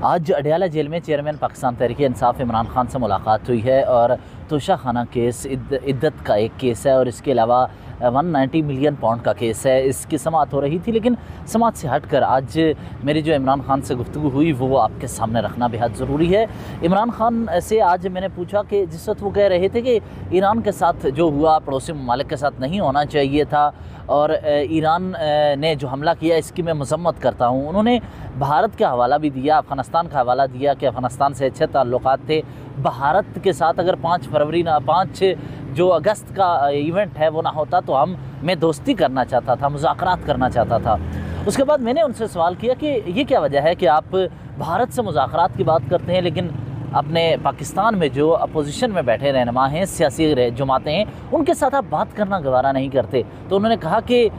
आज अडयाला जेल में चेयरमैन पाकिस्तान तहरीक-ए-इंसाफ इमरान खान से मुलाकात हुई है और तोशा खाना केस इद्दत का एक केस है और इसके अलावा 190 मिलियन पाउंड का केस है। इसकी समाअत हो रही थी, लेकिन समाअत से हटकर आज मेरी जो इमरान खान से गुफ्तगू हुई वो आपके सामने रखना बेहद ज़रूरी है। इमरान खान से आज मैंने पूछा कि जिस वक्त वो कह रहे थे कि ईरान के साथ जो हुआ पड़ोसी ममालिक के साथ नहीं होना चाहिए था और ईरान ने जो हमला किया इसकी मैं मजम्मत करता हूँ। उन्होंने भारत का हवाला भी दिया, अफ़गानिस्तान का हवाला दिया कि अफ़गानिस्तान से अच्छे ताल्लुकात थे। भारत के साथ अगर 5 जो अगस्त का इवेंट है वो ना होता तो मैं दोस्ती करना चाहता था, मुज़ाकरात करना चाहता था। उसके बाद मैंने उनसे सवाल किया कि ये क्या वजह है कि आप भारत से मुज़ाकरात की बात करते हैं लेकिन अपने पाकिस्तान में जो अपोजिशन में बैठे रहनुमा हैं, सियासी जमातें हैं, उनके साथ आप बात करना गवारा नहीं करते। तो उन्होंने कहा कि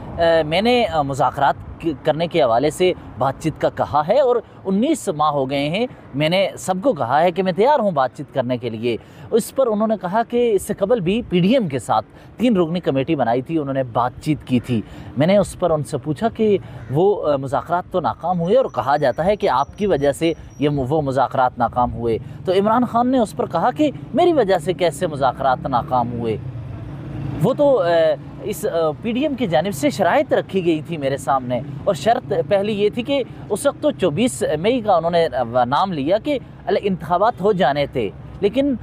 मैंने मुज़ाकरात करने के हवाले से बातचीत का कहा है और 19 माह हो गए हैं, मैंने सबको कहा है कि मैं तैयार हूं बातचीत करने के लिए। इस पर उन्होंने कहा कि इससे कबल भी PDM के साथ 3 रुकनी कमेटी बनाई थी, उन्होंने बातचीत की थी। मैंने उस पर उनसे पूछा कि वो मुज़ाकरात तो नाकाम हुए और कहा जाता है कि आपकी वजह से वो मुज़ाकरात नाकाम हुए। तो इमरान खान ने उस पर कहा कि मेरी वजह से कैसे मुज़ाकरात नाकाम हुए, वो तो इस PDM की जानिब से शराइत रखी गई थी मेरे सामने और शर्त पहली ये थी कि उस वक्त तो 24 मई का उन्होंने नाम लिया कि इंतखाबात हो जाने थे, लेकिन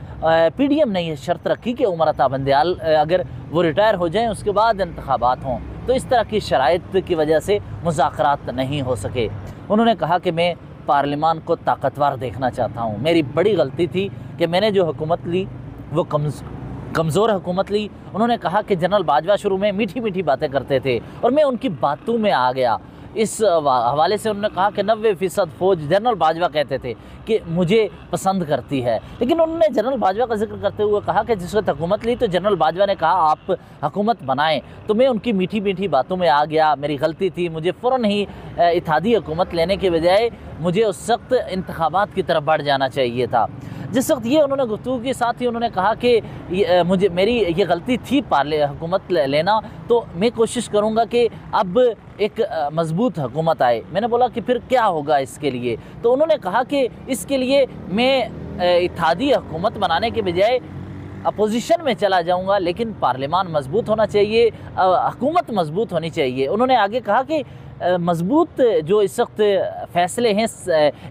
PDM ने यह शर्त रखी कि उमर अता बंदयाल अगर वो रिटायर हो जाएं उसके बाद इंतखाबात हों। तो इस तरह की शराइत की वजह से मुज़ाकरात नहीं हो सके। उन्होंने कहा कि मैं पार्लिमान को ताकतवर देखना चाहता हूँ, मेरी बड़ी गलती थी कि मैंने जो हुकूमत ली वो कमज़ोर हुकूमत ली। उन्होंने कहा कि जनरल बाजवा शुरू में मीठी मीठी बातें करते थे और मैं उनकी बातों में आ गया। इस हवाले से उन्होंने कहा कि 90% फ़ौज जनरल बाजवा कहते थे कि मुझे पसंद करती है, लेकिन उन्होंने जनरल बाजवा का जिक्र करते हुए कहा कि जिस वक्त हुकूमत ली तो जनरल बाजवा ने कहा आप हुकूमत बनाएं, तो मैं उनकी मीठी मीठी बातों में आ गया। मेरी गलती थी, मुझे फ़ौरन ही इत्तेहादी हुकूमत लेने के बजाय मुझे उस वक्त इंतखाबात की तरफ बढ़ जाना चाहिए था। जिस वक्त ये उन्होंने गुफ्तगू के साथ ही उन्होंने कहा कि मेरी ये गलती थी हुकूमत लेना, तो मैं कोशिश करूँगा कि अब एक मजबूत हुकूमत आए। मैंने बोला कि फिर क्या होगा इसके लिए, तो उन्होंने कहा कि इसके लिए मैं इत्तेहादी हुकूमत बनाने के बजाय अपोजिशन में चला जाऊंगा, लेकिन पार्लियामान मजबूत होना चाहिए, हुकूमत मजबूत होनी चाहिए। उन्होंने आगे कहा कि मजबूत जो इस वक्त फ़ैसले हैं,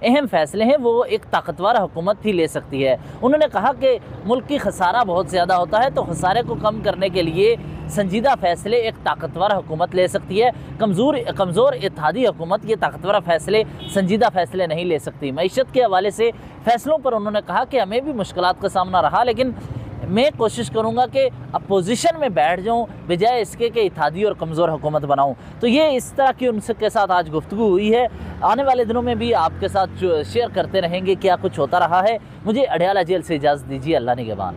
अहम फ़ैसले हैं, वो एक ताकतवर हुकूमत ही ले सकती है। उन्होंने कहा कि मुल्क की खसारा बहुत ज़्यादा होता है, तो खसारे को कम करने के लिए संजीदा फ़ैसले एक ताकतवर हुकूमत ले सकती है। कमज़ोर इत्तेहादी हुकूमत ये ताकतवर फ़ैसले, संजीदा फ़ैसले नहीं ले सकती। मईशत के हवाले से फ़ैसलों पर उन्होंने कहा कि हमें भी मुश्किलात का सामना रहा, लेकिन मैं कोशिश करूंगा कि अपोजिशन में बैठ जाऊं बजाय इसके कि इत्तेहादी और कमज़ोर हुकूमत बनाऊं। तो ये इस तरह की उनसे के साथ आज गुफ्तगू हुई है। आने वाले दिनों में भी आपके साथ शेयर करते रहेंगे क्या कुछ होता रहा है। मुझे अडयाला जेल से इजाज़त दीजिए। अल्लाह निगहबान।